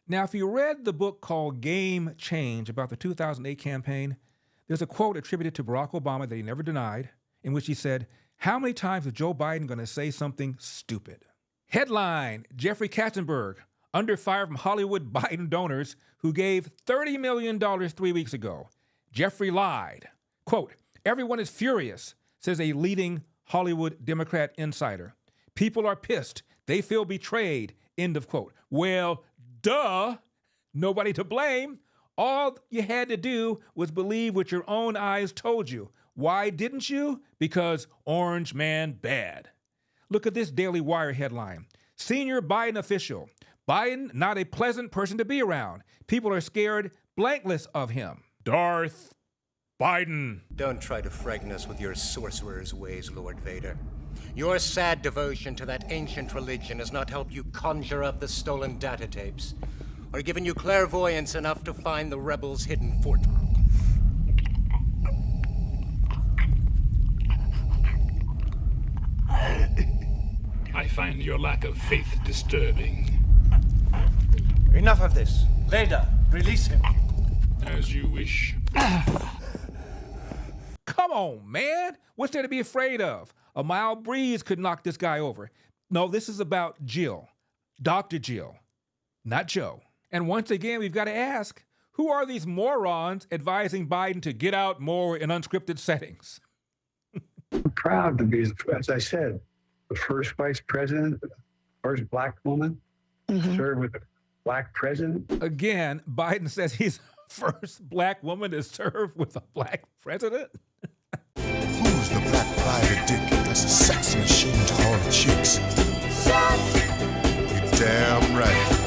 Now, if you read the book called Game Change about the 2008 campaign, there's a quote attributed to Barack Obama that he never denied, in which he said, "How many times is Joe Biden going to say something stupid?" Headline, Jeffrey Katzenberg, under fire from Hollywood Biden donors who gave $30 million 3 weeks ago. Jeffrey lied. Quote, "Everyone is furious," says a leading Hollywood Democrat insider. "People are pissed. They feel betrayed." End of quote. Well, duh. Nobody to blame. All you had to do was believe what your own eyes told you. Why didn't you? Because Orange Man bad. Look at this Daily Wire headline. Senior Biden official. Biden not a pleasant person to be around. People are scared blankless of him. Darth Biden. Don't try to frighten us with your sorcerer's ways, Lord Vader. Your sad devotion to that ancient religion has not helped you conjure up the stolen data tapes, or given you clairvoyance enough to find the rebels' hidden fort. I find your lack of faith disturbing. Enough of this. Vader, release him. As you wish. Come on, man. What's there to be afraid of? A mild breeze could knock this guy over. No, this is about Jill. Dr. Jill, not Joe. And once again, we've got to ask, who are these morons advising Biden to get out more in unscripted settings? I'm proud to be, as I said, the first vice president, first black woman, served with a black president. Again, Biden says he's the first black woman to serve with a black president? Who's the black private dick that's a sex machine to all the chicks? You're damn right.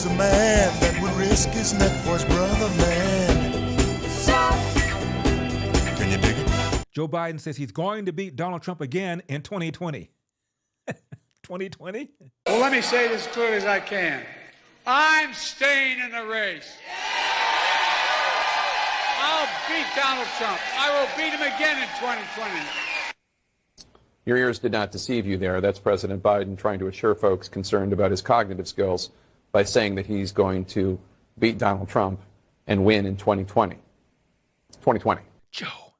The man that would risk his neck for his brother, man. Can you dig it? Joe Biden says he's going to beat Donald Trump again in 2020. 2020? Well, let me say this as clearly as I can. I'm staying in the race. I'll beat Donald Trump. I will beat him again in 2020. Your ears did not deceive you there. That's President Biden trying to assure folks concerned about his cognitive skills by saying that he's going to beat Donald Trump and win in 2020. 2020. Joe,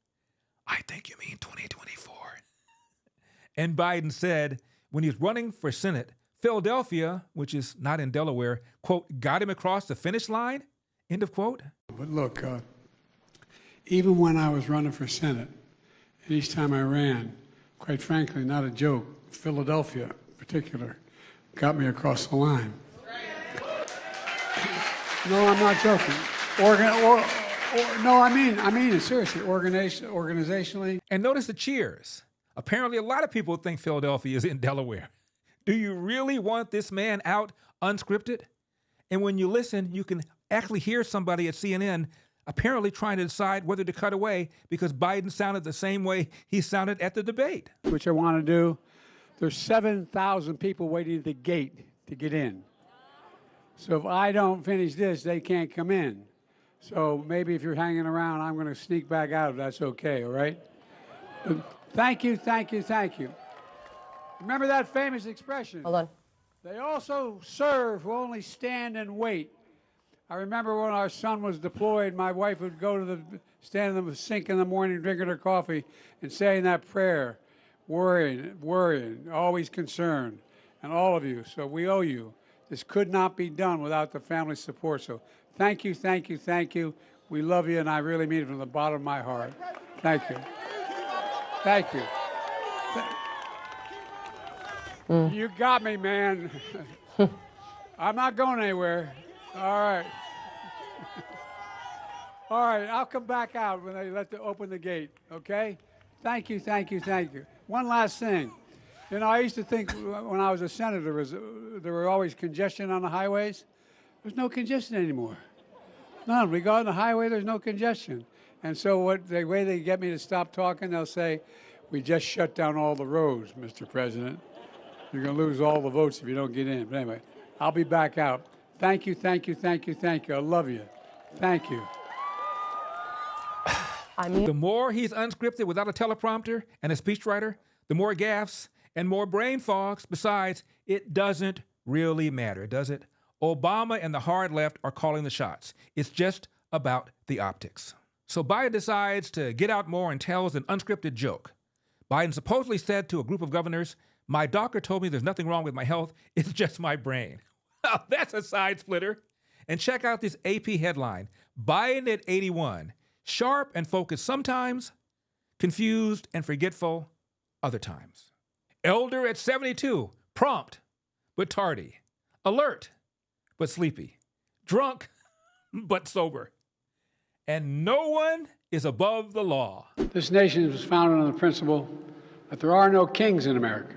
I think you mean 2024. And Biden said when he's running for Senate, Philadelphia, which is not in Delaware, quote, got him across the finish line, end of quote. But look, even when I was running for Senate, and each time I ran, of quite frankly, not a joke. Philadelphia, in particular, got me across the line. No, I'm not joking. No, I mean it seriously. Organizationally. And notice the cheers. Apparently, a lot of people think Philadelphia is in Delaware. Do you really want this man out unscripted? And when you listen, you can actually hear somebody at CNN apparently trying to decide whether to cut away because Biden sounded the same way he sounded at the debate. Which I want to do. There's 7,000 people waiting at the gate to get in. So if I don't finish this, they can't come in. So maybe if you're hanging around, I'm going to sneak back out if that's okay, all right? But thank you, thank you, thank you. Remember that famous expression? Hold on. They also serve who only stand and wait. I remember when our son was deployed, my wife would go to stand in the sink in the morning, drinking her coffee, and saying that prayer, worrying, always concerned, and all of you. So we owe you. This could not be done without the family support. So thank you, thank you, thank you. We love you, and I really mean it from the bottom of my heart. Thank you. Thank you. You got me, man. I'm not going anywhere. All right. All right, I'll come back out when they open the gate, okay? Thank you, thank you, thank you. One last thing. You know, I used to think when I was a senator, there were always congestion on the highways. There's no congestion anymore. None. We go on the highway, there's no congestion. And so the way they get me to stop talking, they'll say, we just shut down all the roads, Mr. President. You're going to lose all the votes if you don't get in. But anyway, I'll be back out. Thank you, thank you, thank you, thank you. I love you. Thank you. The more he's unscripted without a teleprompter and a speechwriter, the more gaffes and more brain fogs. Besides, it doesn't really matter, does it? Obama and the hard left are calling the shots. It's just about the optics. So Biden decides to get out more and tells an unscripted joke. Biden supposedly said to a group of governors, "My doctor told me there's nothing wrong with my health. It's just my brain." Well, that's a side splitter. And check out this AP headline. Biden at 81. Sharp and focused sometimes, confused and forgetful other times. Elder at 72. Prompt, but tardy. Alert, but sleepy. Drunk, but sober. And no one is above the law. This nation was founded on the principle that there are no kings in America.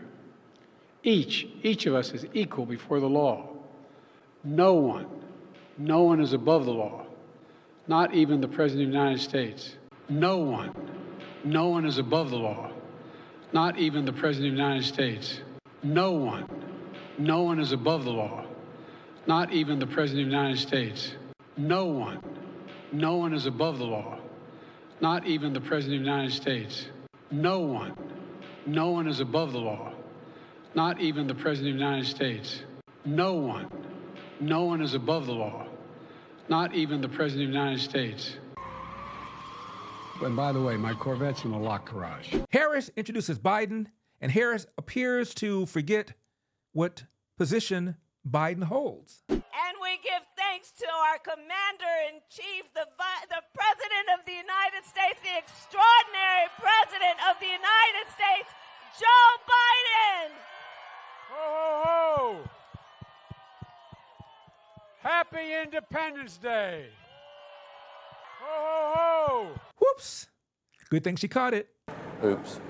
Each of us is equal before the law. No one is above the law. Not even the President of the United States. No one is above the law. Not even the President of the United States. No one is above the law. Not even the President of the United States. No one is above the law. Not even the President of the United States. No one is above the law. Not even the President of the United States. No one is above the law. Not even the President of the United States. And by the way, my Corvette's in the locked garage. Harris introduces Biden, and Harris appears to forget what position Biden holds. And we give thanks to our Commander-in-Chief, the President of the United States, the extraordinary President of the United States, Joe Biden. Ho, ho, ho. Happy Independence Day. Ho, ho, ho. Whoops. Good thing she caught it. Oops.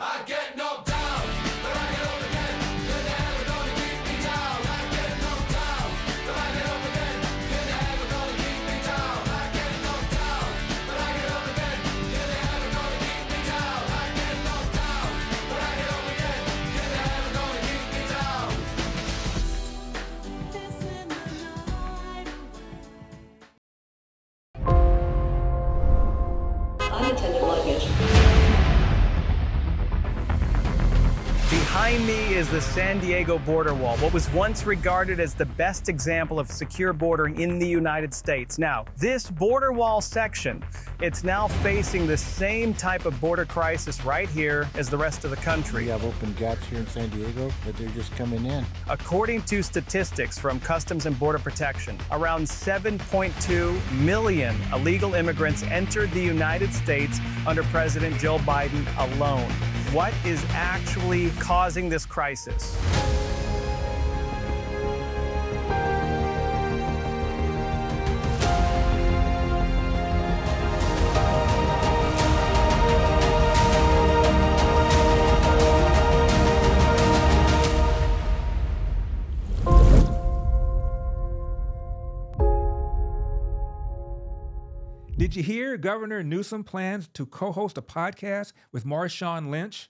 I get knocked down, but I get up again. You're never gonna keep me down. I get knocked down, but I get up again. You're never gonna keep me down. I get knocked down, but I get up again. You're never gonna keep me down. I get knocked down, but I get up again. You're never gonna keep me down. Unattended luggage. Behind me is the San Diego border wall, what was once regarded as the best example of secure border in the United States. Now, this border wall section, it's now facing the same type of border crisis right here as the rest of the country. We have open gaps here in San Diego, but they're just coming in. According to statistics from Customs and Border Protection, around 7.2 million illegal immigrants entered the United States under President Joe Biden alone. What is actually causing this crisis? Did you hear Governor Newsom plans to co-host a podcast with Marshawn Lynch?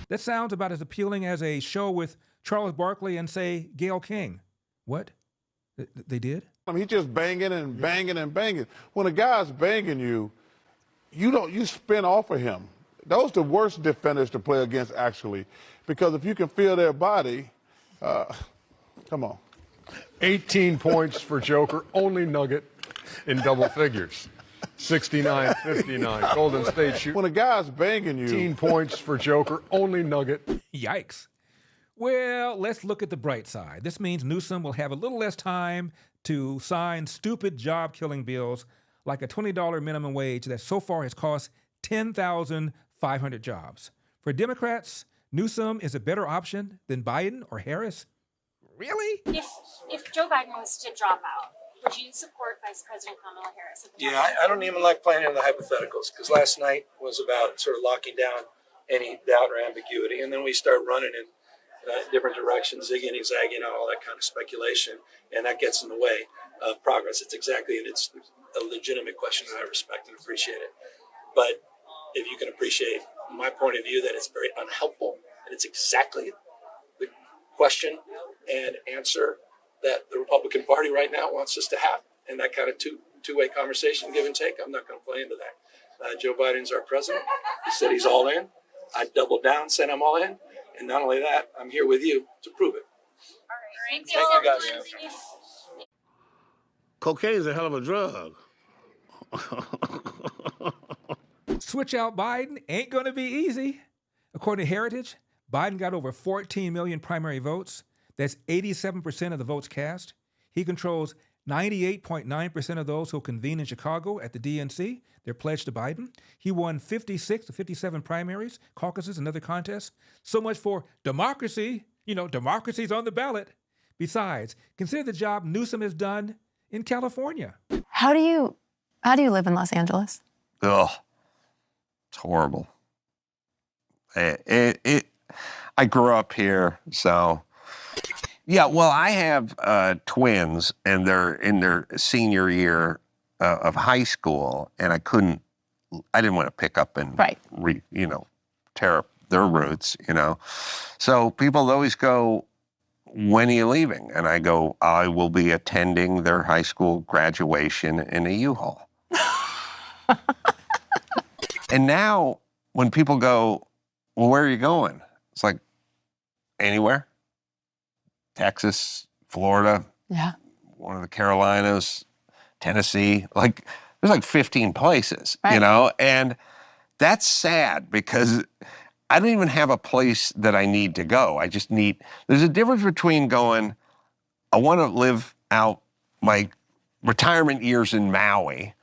That sounds about as appealing as a show with Charles Barkley and, say, Gayle King. What? They did? I mean, he's just banging and banging and banging. When a guy's banging you, you spin off of him. Those are the worst defenders to play against, actually, because if you can feel their body, come on. 18 points for Joker, only Nugget in double figures. 69-59, Golden State shoot. When a guy's banging you. 18 points for Joker, only Nugget. Yikes. Well, let's look at the bright side. This means Newsom will have a little less time to sign stupid job-killing bills like a $20 minimum wage that so far has cost 10,500 jobs. For Democrats, Newsom is a better option than Biden or Harris. Really? If Joe Biden was to drop out, would you support Vice President Kamala Harris? Yeah, I don't even like playing into the hypotheticals, because last night was about sort of locking down any doubt or ambiguity, and then we start running in different directions, zigging and zagging, all that kind of speculation, and that gets in the way of progress. It's a legitimate question, and I respect and appreciate it. But if you can appreciate my point of view that it's very unhelpful, and it's exactly the question and answer that the Republican Party right now wants us to have, and that kind of two-way conversation, give and take, I'm not going to play into that. Joe Biden's our president. He said he's all in. I doubled down, said I'm all in. And not only that, I'm here with you to prove it. All right. Thank you, guys. Cocaine is a hell of a drug. Switch out Biden ain't going to be easy. According to Heritage, Biden got over 14 million primary votes. That's 87% of the votes cast. He controls 98.9% of those who convene in Chicago at the DNC. They're pledged to Biden. He won 56 to 57 primaries, caucuses, and other contests. So much for democracy. Democracy's on the ballot. Besides, consider the job Newsom has done in California. How do you live in Los Angeles? Ugh, it's horrible. I grew up here, so. Yeah, well, I have twins, and they're in their senior year of high school, and I didn't want to pick up and, tear up their roots, So people always go, when are you leaving? And I go, I will be attending their high school graduation in a U-Haul. And now, when people go, well, where are you going? It's like, anywhere. Texas, Florida, one of the Carolinas, Tennessee, there's 15 places, and that's sad because I don't even have a place that I need to go. There's a difference between going, I want to live out my retirement years in Maui,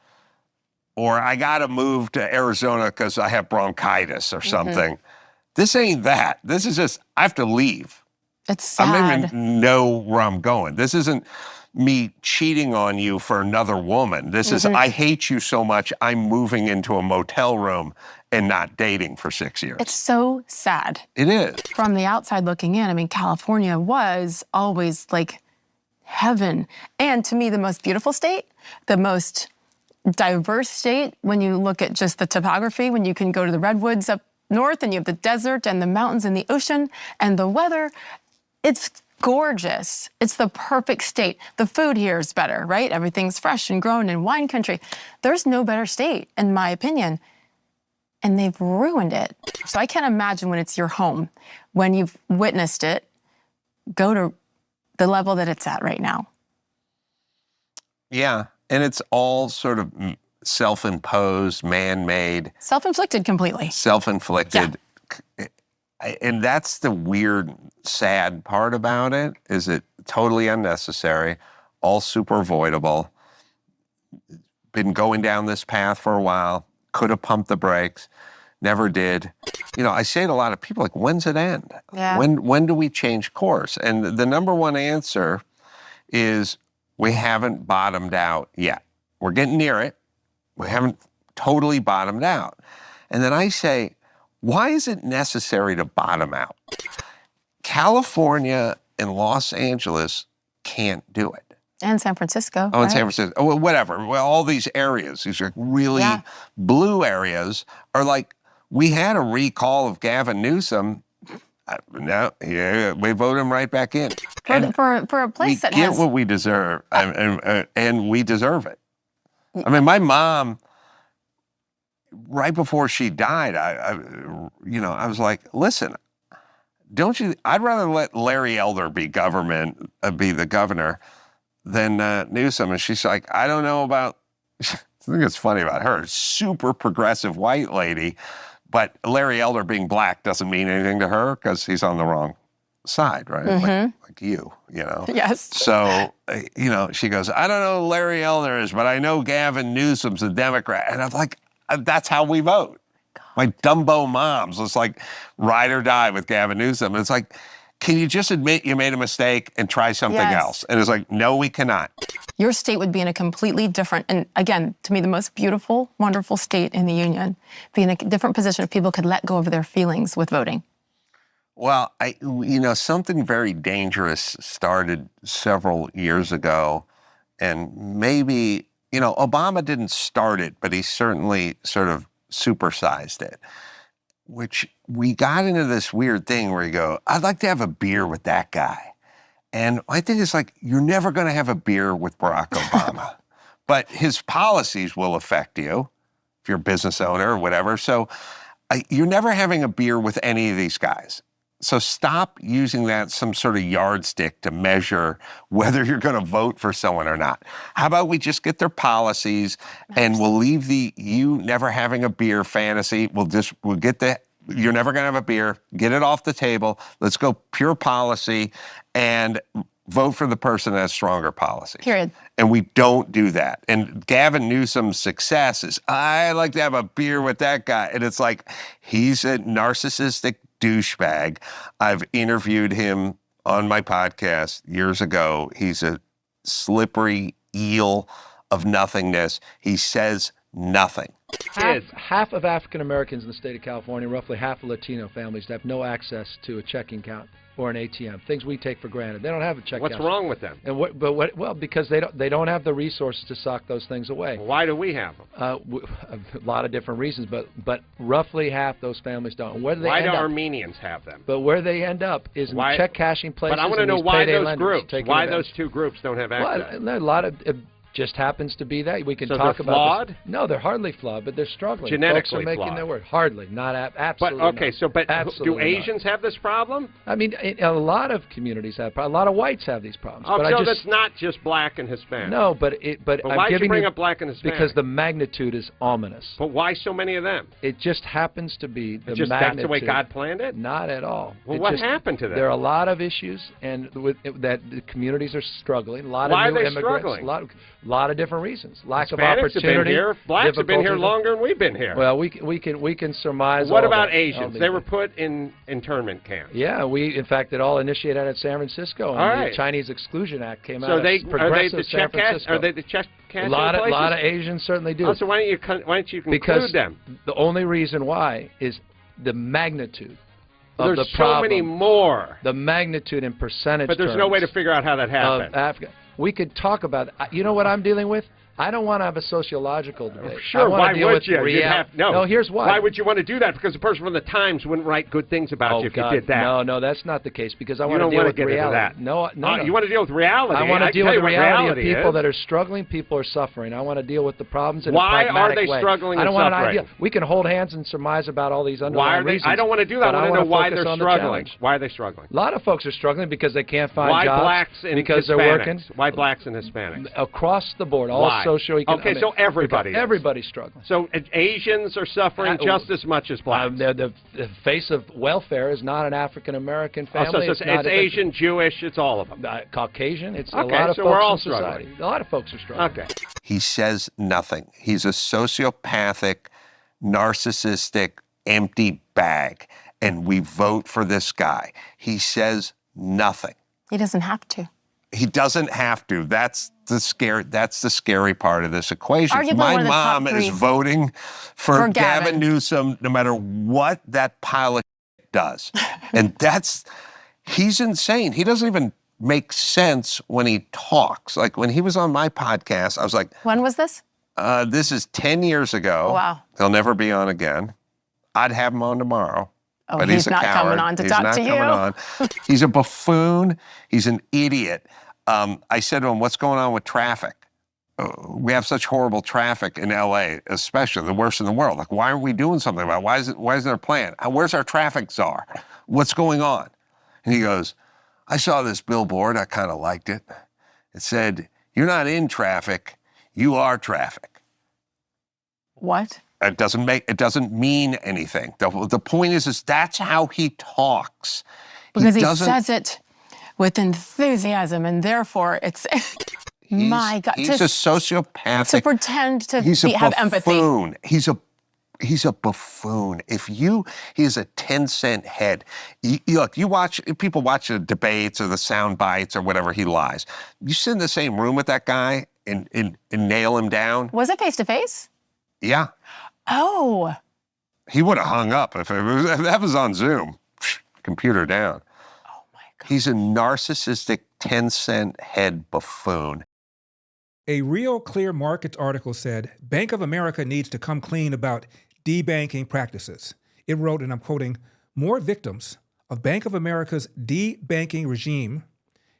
or I got to move to Arizona because I have bronchitis or something. This ain't that. This is just, I have to leave. It's sad. I don't even know where I'm going. This isn't me cheating on you for another woman. This is, I hate you so much, I'm moving into a motel room and not dating for 6 years. It's so sad. It is. From the outside looking in, I mean, California was always like heaven. And to me, the most beautiful state, the most diverse state, when you look at just the topography, when you can go to the redwoods up north and you have the desert and the mountains and the ocean and the weather. It's gorgeous. It's the perfect state. The food here is better, right? Everything's fresh and grown in wine country. There's no better state, in my opinion. and they've ruined it. So I can't imagine when it's your home, when you've witnessed it, go to the level that it's at right now. Yeah, and it's all sort of self-imposed, man-made. Self-inflicted completely. Self-inflicted. Yeah. And that's the weird, sad part about it, is it totally unnecessary, all super avoidable. Been going down this path for a while, could have pumped the brakes, never did. You know, I say to a lot of people, like, when's it end? Yeah. When do we change course? And the number one answer is we haven't bottomed out yet. We're getting near it. We haven't totally bottomed out. And then I say, why is it necessary to bottom out? California and Los Angeles can't do it. And San Francisco. Oh, in right? San Francisco. Oh, whatever. Well, all these areas, these are really blue areas, are like, we had a recall of Gavin Newsom. No, yeah, we vote him right back in. For a place that we has... get what we deserve, and we deserve it. I mean, my mom, right before she died, I was like, listen, don't you? I'd rather let Larry Elder be the governor than Newsom. And she's like, I don't know about. I think it's funny about her, super progressive white lady, but Larry Elder being black doesn't mean anything to her because he's on the wrong side, right? Like you know? Yes. So, she goes, I don't know who Larry Elder is, but I know Gavin Newsom's a Democrat. And I'm like, that's how we vote. God. My Dumbo moms was like, ride or die with Gavin Newsom. And it's like, can you just admit you made a mistake and try something else? And it's like, no, we cannot. Your state would be in a completely different, and again, to me, the most beautiful, wonderful state in the union, be in a different position if people could let go of their feelings with voting. Well, something very dangerous started several years ago, and maybe, Obama didn't start it, but he certainly sort of supersized it, which we got into this weird thing where you go, I'd like to have a beer with that guy. And I think it's like, you're never going to have a beer with Barack Obama, but his policies will affect you if you're a business owner or whatever. So you're never having a beer with any of these guys. So stop using that some sort of yardstick to measure whether you're going to vote for someone or not. How about we just get their policies and we'll leave the you never having a beer fantasy. We'll get the you're never going to have a beer, get it off the table. Let's go pure policy and vote for the person that has stronger policies. Period. And we don't do that. And Gavin Newsom's success is, I like to have a beer with that guy. And it's like, he's a narcissistic douchebag. I've interviewed him on my podcast years ago. He's a slippery eel of nothingness. He says nothing. Half of African Americans in the state of California, roughly half of Latino families have no access to a checking account or an ATM, things we take for granted. They don't have a checking account. What's wrong with them? And well, because they don't have the resources to sock those things away. Why do we have them? A lot of different reasons, but roughly half those families don't. And where do they why end do up, Armenians have them? But where they end up is in check cashing places. But I want to know why those groups, why those two groups don't have access. Well, a lot of just happens to be that. We can so talk they're about flawed? This. No, they're hardly flawed, but they're struggling. Genetically Folks are making flawed. their word. Hardly, not absolutely. But okay, not. Do Asians have this problem? I mean, a lot of communities have. A lot of whites have these problems. Oh, but so that's not just black and Hispanic. No, but why did you bring up black and Hispanic? Because the magnitude is ominous. But why so many of them? It just happens to be the magnitude. That's the way God planned it? Not at all. Well, what happened to them? There are a lot of issues, and that the communities are struggling. A lot why of new are they immigrants. Struggling? A lot of different reasons. Lack of Hispanics opportunity. Have been here. Blacks have been here longer than we've been here. Well, we can surmise. What all about that. Asians? They were put in internment camps. Yeah, in fact, it all initiated out of San Francisco. All and right. The Chinese Exclusion Act came out. So of progressive San Francisco. Are they the check cashing A lot of Asians certainly do. Oh, so why don't you conclude them? The only reason why is the magnitude. There's of the so problem. many more. The magnitude in percentage But there's no way to figure out how that happened. We could talk about it. You know what I'm dealing with? I don't want to have a sociological debate. Sure, why would you? No, here's why. Why would you want to do that? Because the person from the Times wouldn't write good things about you if you did that. No, that's not the case, because I want to deal with reality. No. You want to deal with reality. I want to deal with the reality of people that are struggling, people are suffering. I want to deal with the problems in a pragmatic way. Why are they struggling and suffering? suffering? We can hold hands and surmise about all these underlying reasons. I don't want to do that. I want to know why they're struggling. Why are they struggling? A lot of folks are struggling because they can't find jobs. Why blacks and because Hispanics? They're working. Why blacks and Hispanics? Across the board, all socioeconomic. Okay, so everybody. Everybody's struggling. So Asians are suffering just as much as blacks. The face of welfare is not an African American family. So it's Asian, Jewish, it's all of them. Caucasian. It's okay, a lot of so folks we're all in society. struggling. A lot of folks are struggling. Okay. He says nothing. He's a sociopathic, narcissistic, empty bag, and we vote for this guy. He says nothing. He doesn't have to. He doesn't have to. That's the scary part of this equation. Arguably My mom is voting for Gavin Newsom no matter what that pile of does. And he's insane. He doesn't even make sense when he talks. Like when he was on my podcast, I was like, when was this? This is 10 years ago. Wow. He'll never be on again. I'd have him on tomorrow. Oh, but he's he's a not coward. coming on to talk to you. On. He's a buffoon. He's an idiot. I said to him, what's going on with traffic? We have such horrible traffic in LA, especially the worst in the world. Like, why aren't we doing something about it? Why isn't there a plan? Where's our traffic czar? What's going on? And he goes, I saw this billboard. I kind of liked it. It said, you're not in traffic, you are traffic. What? It doesn't mean anything. The point is that's how he talks. Because he says it with enthusiasm, and therefore it's my God. He's a sociopathic. To pretend to have empathy. He's a buffoon. He has a 10-cent head. People watch the debates or the sound bites or whatever, he lies. You sit in the same room with that guy and nail him down. Was it face-to-face? Yeah. Oh. He would have hung up if that was on Zoom. Computer down. Oh my God. He's a narcissistic 10-cent head buffoon. A Real Clear Markets article said Bank of America needs to come clean about debanking practices. It wrote, and I'm quoting, more victims of Bank of America's debanking regime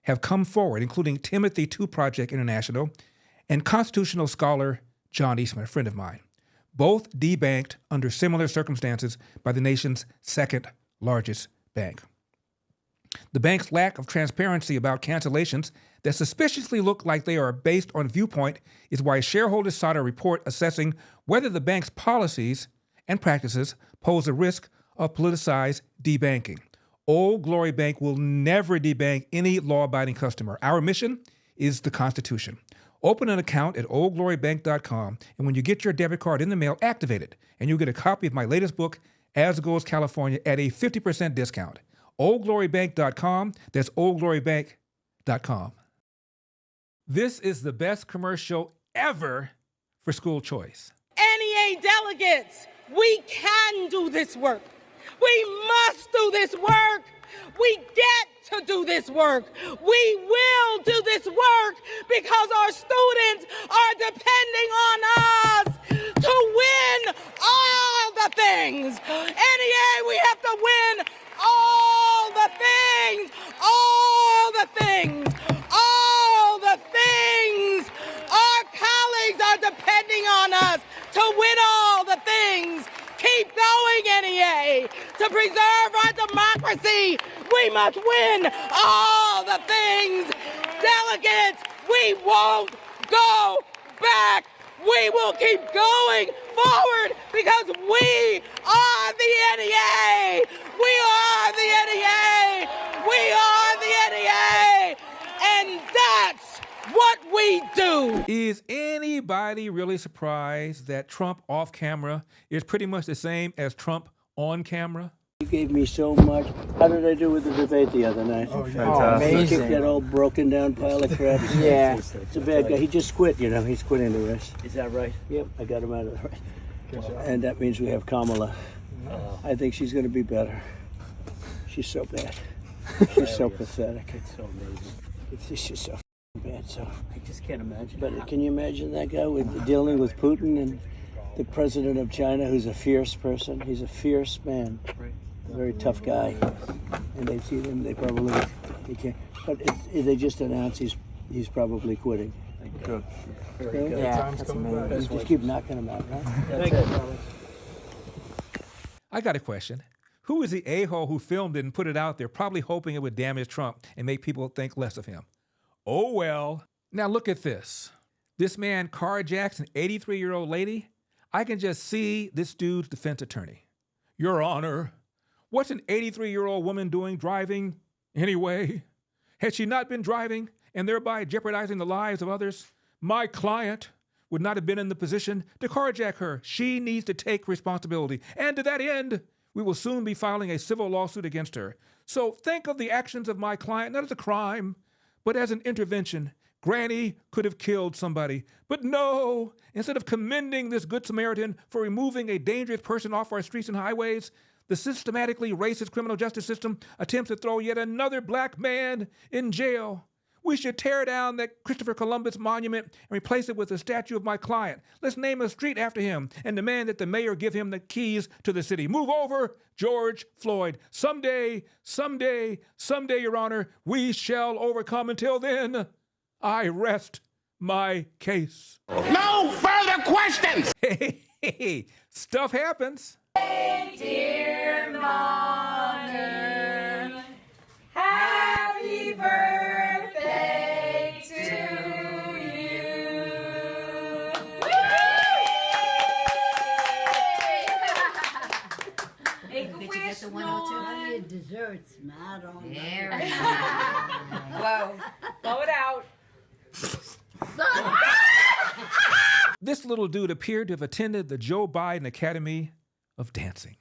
have come forward, including Timothy II Project International and constitutional scholar John Eastman, a friend of mine, both debanked under similar circumstances by the nation's second largest bank. The bank's lack of transparency about cancellations that suspiciously look like they are based on viewpoint is why shareholders sought a report assessing whether the bank's policies and practices pose a risk of politicized debanking. Old Glory Bank will never debank any law-abiding customer. Our mission is the Constitution. Open an account at oldglorybank.com, and when you get your debit card in the mail, activate it, and you'll get a copy of my latest book, As Goes California, at a 50% discount. oldglorybank.com. That's oldglorybank.com. This is the best commercial ever for school choice. NEA delegates, we can do this work. We must do this work. We get to do this work. We will do this work because our students are depending on us to win all the things. NEA, we have to win all the things, all the things, all the things. Our colleagues are depending on us to win all the things. Keep going, NEA. To preserve our democracy, we must win all the things. Delegates, we won't go back. We will keep going forward because we are the NEA. We are the NEA. We are the NEA. And that's what we do. Is anybody really surprised that Trump off camera is pretty much the same as Trump on camera? You gave me so much. How did I do with the debate the other night? Oh, fantastic. He kicked that old broken down pile of crap. Yeah. It's a bad guy. He just quit, you know. He's quitting the race. Is that right? Yep, I got him out of the race. And that means we have Kamala. I think she's going to be better. She's so bad. She's so pathetic. It's so amazing. It's just so bad. can't. So I just can't imagine. But can you imagine that guy dealing with Putin and the president of China, who's a fierce person? He's a fierce man, a very tough guy. And they see him, they can't. But they just announced he's probably quitting. Good. Very good. Yeah, that's amazing. You just keep knocking him out, right? Thank you. I got a question. Who is the a-hole who filmed it and put it out there, probably hoping it would damage Trump and make people think less of him? Oh, well. Now look at this. This man carjacks an 83-year-old lady. I can just see this dude's defense attorney. Your Honor, what's an 83-year-old woman doing driving anyway? Had she not been driving and thereby jeopardizing the lives of others, my client would not have been in the position to carjack her. She needs to take responsibility. And to that end, we will soon be filing a civil lawsuit against her. So think of the actions of my client not as a crime, but as an intervention. Granny could have killed somebody. But no, instead of commending this Good Samaritan for removing a dangerous person off our streets and highways, the systematically racist criminal justice system attempts to throw yet another black man in jail. We should tear down that Christopher Columbus monument and replace it with a statue of my client. Let's name a street after him and demand that the mayor give him the keys to the city. Move over, George Floyd. Someday, Your Honor, we shall overcome. Until then, I rest my case. No further questions! Hey, stuff happens. Hey, dear mother, happy birthday to you. Did you get the 102? Your desserts, I don't know. Whoa. Blow it out. This little dude appeared to have attended the Joe Biden Academy of Dancing.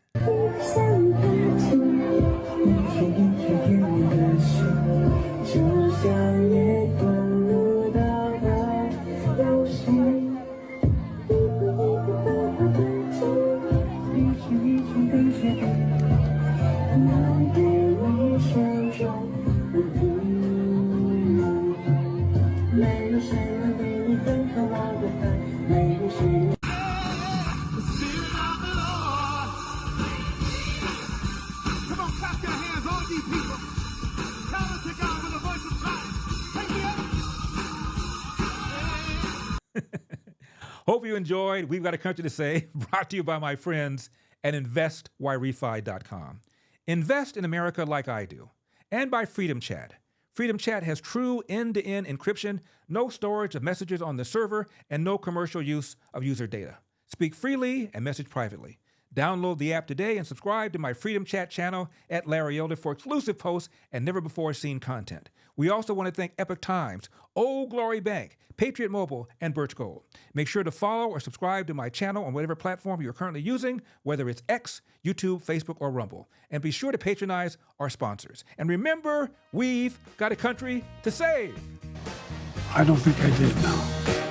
Hope you enjoyed We've Got a Country to Say, brought to you by my friends at InvestYRefy.com. Invest in America like I do. And by Freedom Chat. Freedom Chat has true end-to-end encryption, no storage of messages on the server, and no commercial use of user data. Speak freely and message privately. Download the app today and subscribe to my Freedom Chat channel at Larry Elder for exclusive posts and never-before-seen content. We also want to thank Epoch Times, Old Glory Bank, Patriot Mobile, and Birch Gold. Make sure to follow or subscribe to my channel on whatever platform you're currently using, whether it's X, YouTube, Facebook, or Rumble. And be sure to patronize our sponsors. And remember, we've got a country to save. I don't think I did, no.